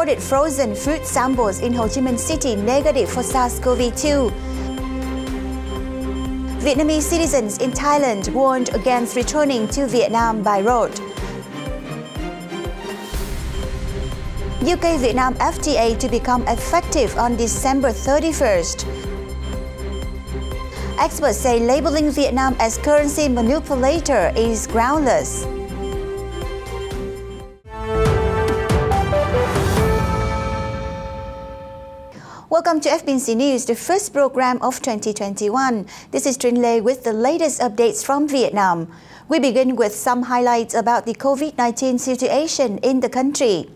imported frozen fruit samples in Ho Chi Minh City negative for SARS-CoV-2. Vietnamese citizens in Thailand warned against returning to Vietnam by road. UK-Vietnam FTA to become effective on December 31st. Experts say labeling Vietnam as currency manipulator is groundless. Welcome to FBNC News, the first program of 2021. This is Trinh Lê with the latest updates from Vietnam. We begin with some highlights about the COVID-19 situation in the country.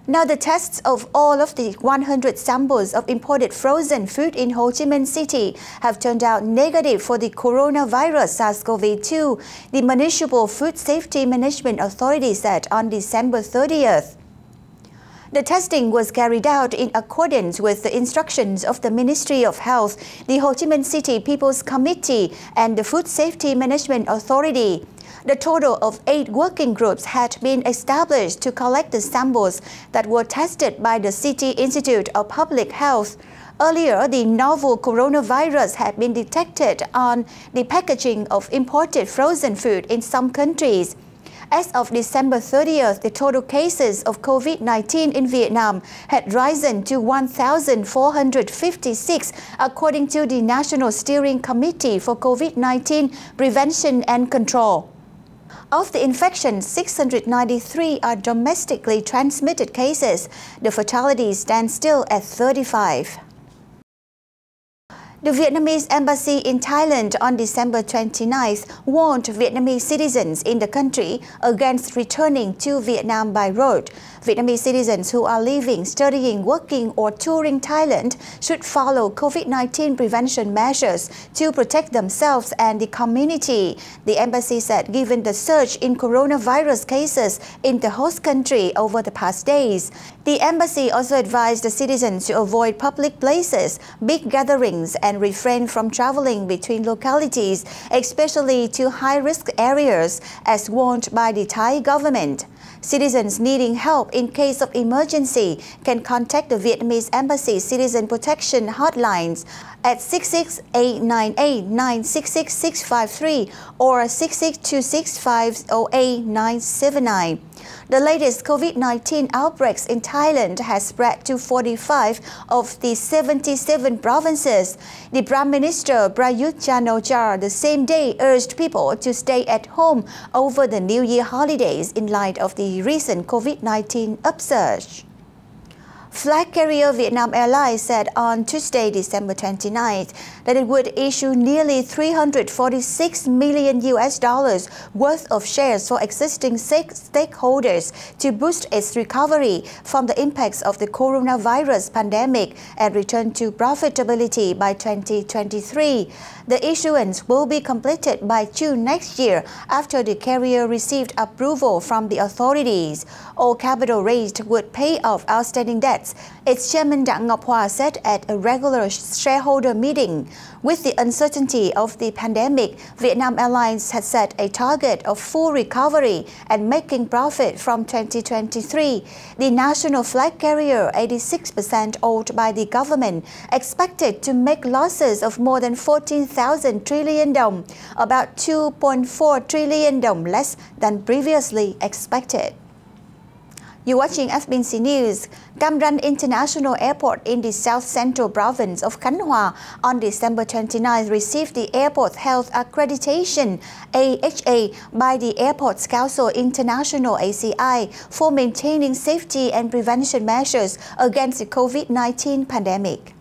Now, the tests of all of the 100 samples of imported frozen food in Ho Chi Minh City have turned out negative for the coronavirus SARS-CoV-2, the Municipal Food Safety Management Authority said on December 30th. The testing was carried out in accordance with the instructions of the Ministry of Health, the Ho Chi Minh City People's Committee, and the Food Safety Management Authority. The total of 8 working groups had been established to collect the samples that were tested by the City Institute of Public Health. Earlier, the novel coronavirus had been detected on the packaging of imported frozen food in some countries. As of December 30th, the total cases of COVID-19 in Vietnam had risen to 1,456, according to the National Steering Committee for COVID-19 Prevention and Control. Of the infections, 693 are domestically transmitted cases. The fatality stands still at 35. The Vietnamese embassy in Thailand on December 29th warned Vietnamese citizens in the country against returning to Vietnam by road. Vietnamese citizens who are living, studying, working or touring Thailand should follow COVID-19 prevention measures to protect themselves and the community. The embassy said given the surge in coronavirus cases in the host country over the past days. The embassy also advised the citizens to avoid public places, big gatherings, and refrain from traveling between localities, especially to high-risk areas, as warned by the Thai government. Citizens needing help in case of emergency can contact the Vietnamese Embassy Citizen Protection Hotlines at 66898966653 or 66265089979. The latest COVID-19 outbreaks in Thailand has spread to 45 of the 77 provinces. The Prime Minister Prayut Chan-o-cha the same day urged people to stay at home over the New Year holidays in light of the recent COVID-19 upsurge. Flag carrier Vietnam Airlines said on Tuesday, December 29th, that it would issue nearly $346 million worth of shares for existing stakeholders to boost its recovery from the impacts of the coronavirus pandemic and return to profitability by 2023. The issuance will be completed by June next year after the carrier received approval from the authorities. All capital raised would pay off outstanding debts, its chairman Khanh Hoa said at a regular shareholder meeting. With the uncertainty of the pandemic, Vietnam Airlines had set a target of full recovery and making profit from 2023. The national flag carrier, 86% owned by the government, expected to make losses of more than 14,000 trillion dong, about 2.4 trillion dong less than previously expected. You're watching FBNC News. Cam Ranh International Airport in the south-central province of Khanh Hoa on December 29th received the Airport Health Accreditation AHA by the Airports Council International ACI for maintaining safety and prevention measures against the COVID-19 pandemic.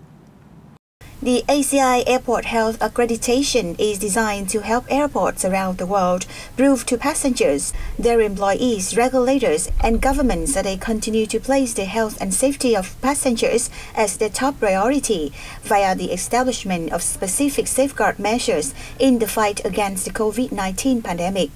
The ACI Airport Health Accreditation is designed to help airports around the world prove to passengers, their employees, regulators, and governments that they continue to place the health and safety of passengers as their top priority via the establishment of specific safeguard measures in the fight against the COVID-19 pandemic.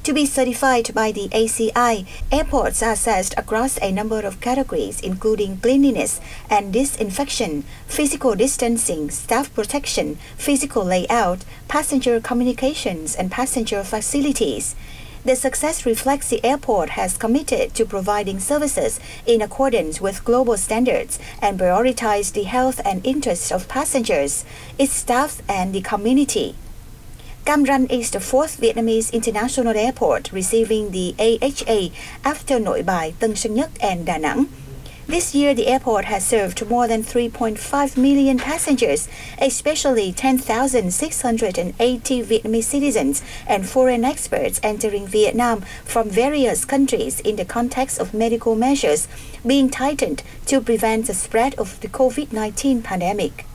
To be certified by the ACI, airports are assessed across a number of categories including cleanliness and disinfection, physical distancing, staff protection, physical layout, passenger communications, and passenger facilities. The success reflects the airport has committed to providing services in accordance with global standards and prioritize the health and interests of passengers, its staff, and the community. Cam Ranh is the fourth Vietnamese international airport receiving the AHA after Nội Bài, Tân Sơn Nhất, and Da Nang. This year, the airport has served more than 3.5 million passengers, especially 10,680 Vietnamese citizens and foreign experts entering Vietnam from various countries in the context of medical measures being tightened to prevent the spread of the COVID-19 pandemic.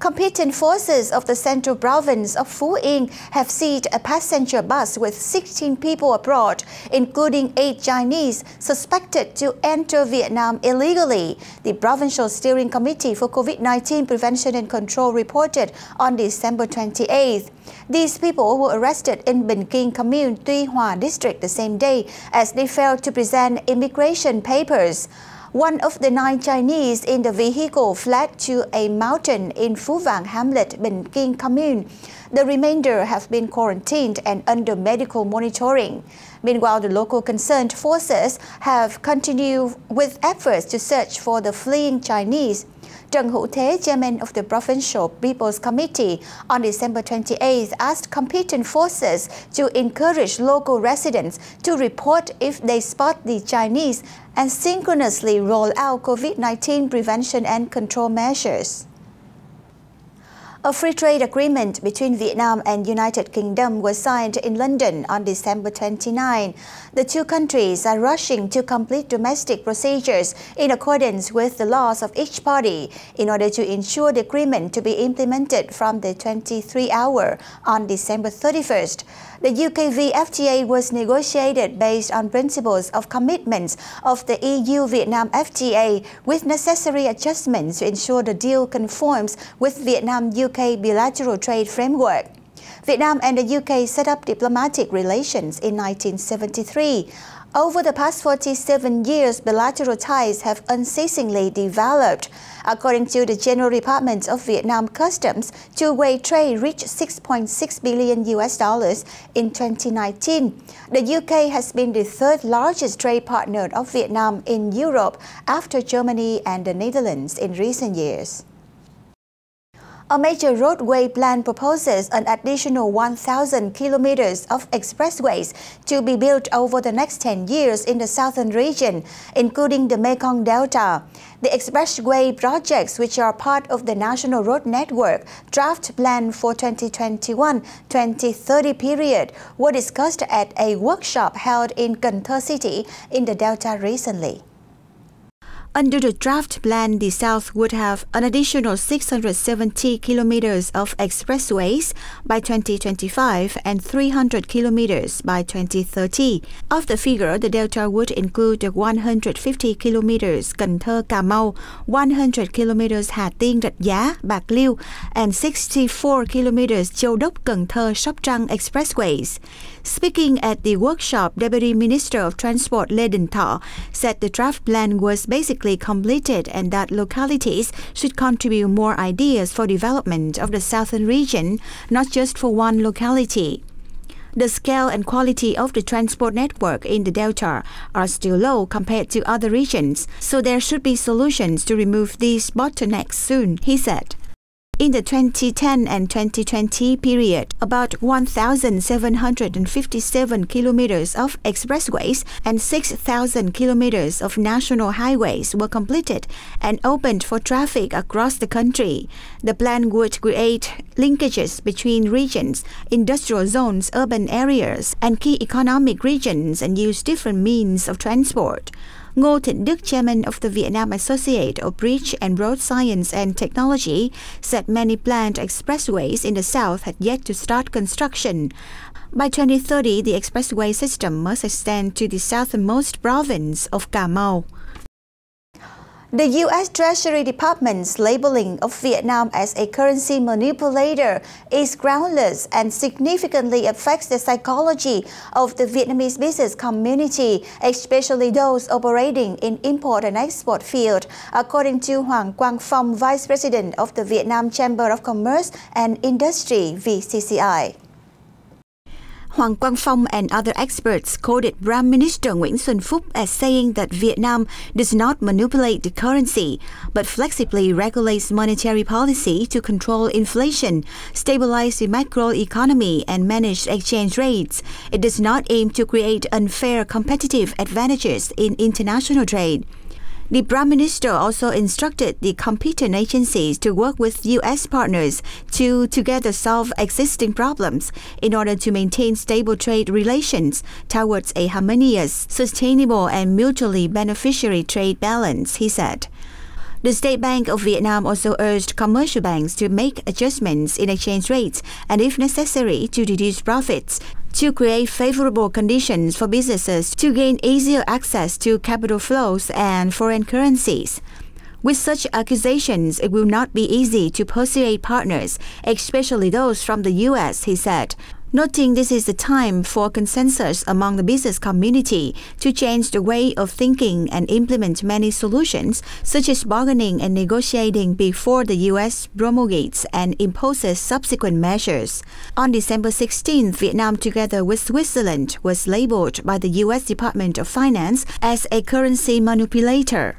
Competent forces of the central province of Phu Yen have seized a passenger bus with 16 people aboard, including 8 Chinese suspected to enter Vietnam illegally, the Provincial Steering Committee for COVID-19 Prevention and Control reported on December 28th. These people were arrested in Bình Kinh Commune, Tuy Hòa district the same day as they failed to present immigration papers. One of the 9 Chinese in the vehicle fled to a mountain in Phú Vàng hamlet, Bình Kinh Commune. The remainder have been quarantined and under medical monitoring. Meanwhile, the local concerned forces have continued with efforts to search for the fleeing Chinese. Trần Hữu Thế, chairman of the Provincial People's Committee, on December 28th asked competent forces to encourage local residents to report if they spot the Chinese and synchronously roll out COVID-19 prevention and control measures. A free trade agreement between Vietnam and United Kingdom was signed in London on December 29. The two countries are rushing to complete domestic procedures in accordance with the laws of each party in order to ensure the agreement to be implemented from the 23-hour on December 31st. The UK-V FTA was negotiated based on principles of commitments of the EU-Vietnam FTA with necessary adjustments to ensure the deal conforms with Vietnam-UK bilateral trade framework. Vietnam and the UK set up diplomatic relations in 1973. Over the past 47 years, bilateral ties have unceasingly developed. According to the General Department of Vietnam Customs, two-way trade reached $6.6 billion in 2019. The UK has been the third largest trade partner of Vietnam in Europe after Germany and the Netherlands in recent years. A major roadway plan proposes an additional 1,000 kilometers of expressways to be built over the next 10 years in the southern region, including the Mekong Delta. The expressway projects, which are part of the National Road Network draft plan for 2021-2030 period, were discussed at a workshop held in Khanh Hoa City in the Delta recently. Under the draft plan, the South would have an additional 670 kilometers of expressways by 2025 and 300 kilometers by 2030. Of the figure, the Delta would include the 150 kilometers Cần Thơ Cà Mau, 100 kilometers Hà Tiên Rạch Giá Bạc Liêu, and 64 kilometers Châu Đốc Cần Thơ Sóc Trăng expressways. Speaking at the workshop, Deputy Minister of Transport Lê Đình Thọ said the draft plan was basically completed and that localities should contribute more ideas for development of the southern region, not just for one locality. The scale and quality of the transport network in the Delta are still low compared to other regions, so there should be solutions to remove these bottlenecks soon, he said. In the 2010 and 2020 period, about 1,757 kilometers of expressways and 6,000 kilometers of national highways were completed and opened for traffic across the country. The plan would create linkages between regions, industrial zones, urban areas, and key economic regions and use different means of transport. Ngô Thịnh Đức, chairman of the Vietnam Associate of Bridge and Road Science and Technology, said many planned expressways in the south had yet to start construction. By 2030, the expressway system must extend to the southernmost province of Cà Mau. The U.S. Treasury Department's labeling of Vietnam as a currency manipulator is groundless and significantly affects the psychology of the Vietnamese business community, especially those operating in import and export field, according to Hoàng Quang Phong, Vice President of the Vietnam Chamber of Commerce and Industry, VCCI. Hoàng Quang Phong and other experts quoted Prime Minister Nguyễn Xuân Phúc as saying that Vietnam does not manipulate the currency, but flexibly regulates monetary policy to control inflation, stabilize the macroeconomy, and manage exchange rates. It does not aim to create unfair competitive advantages in international trade. The Prime Minister also instructed the competent agencies to work with U.S. partners to together solve existing problems in order to maintain stable trade relations towards a harmonious, sustainable, and mutually beneficiary trade balance, he said. The State Bank of Vietnam also urged commercial banks to make adjustments in exchange rates and, if necessary, to reduce profits to create favorable conditions for businesses to gain easier access to capital flows and foreign currencies. With such accusations, it will not be easy to persuade partners, especially those from the U.S., he said, noting this is the time for consensus among the business community to change the way of thinking and implement many solutions, such as bargaining and negotiating before the U.S. promulgates and imposes subsequent measures. On December 16th, Vietnam, together with Switzerland, was labeled by the U.S. Department of Finance as a currency manipulator.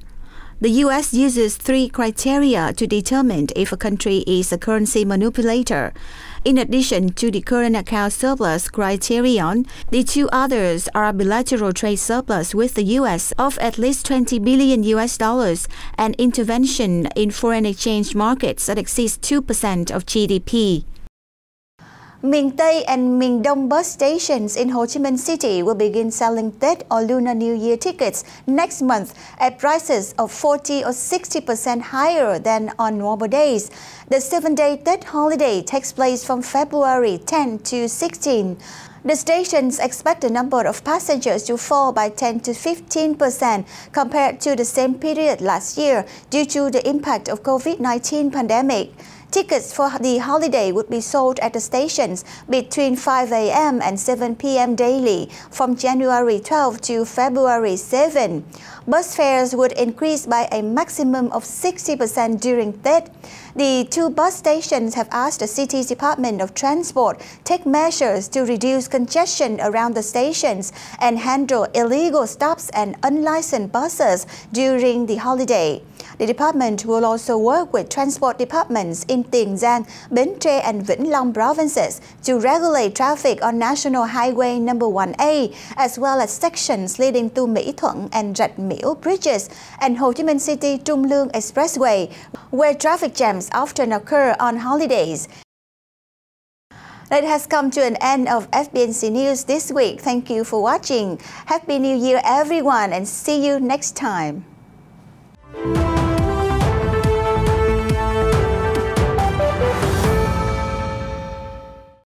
The U.S. uses 3 criteria to determine if a country is a currency manipulator. In addition to the current account surplus criterion, the 2 others are bilateral trade surplus with the U.S. of at least $20 billion and intervention in foreign exchange markets that exceeds 2% of GDP. Miền Tây and Miền Đông bus stations in Ho Chi Minh City will begin selling Tết or Lunar New Year tickets next month at prices of 40 or 60% higher than on normal days. The 7-day Tết holiday takes place from February 10 to 16. The stations expect the number of passengers to fall by 10 to 15% compared to the same period last year due to the impact of COVID-19 pandemic. Tickets for the holiday would be sold at the stations between 5 a.m. and 7 p.m. daily from January 12 to February 7. Bus fares would increase by a maximum of 60% during Tết. The 2 bus stations have asked the city's Department of Transport take measures to reduce congestion around the stations and handle illegal stops and unlicensed buses during the holiday. The department will also work with transport departments in Tiền Giang, Bến Tre and Vĩnh Long provinces to regulate traffic on National Highway No. 1A, as well as sections leading to Mỹ Thuận and Rạch Miễu bridges and Ho Chi Minh City Trung Lương Expressway, where traffic jams often occur on holidays. That has come to an end of FBNC News this week. Thank you for watching. Happy New Year, everyone, and see you next time.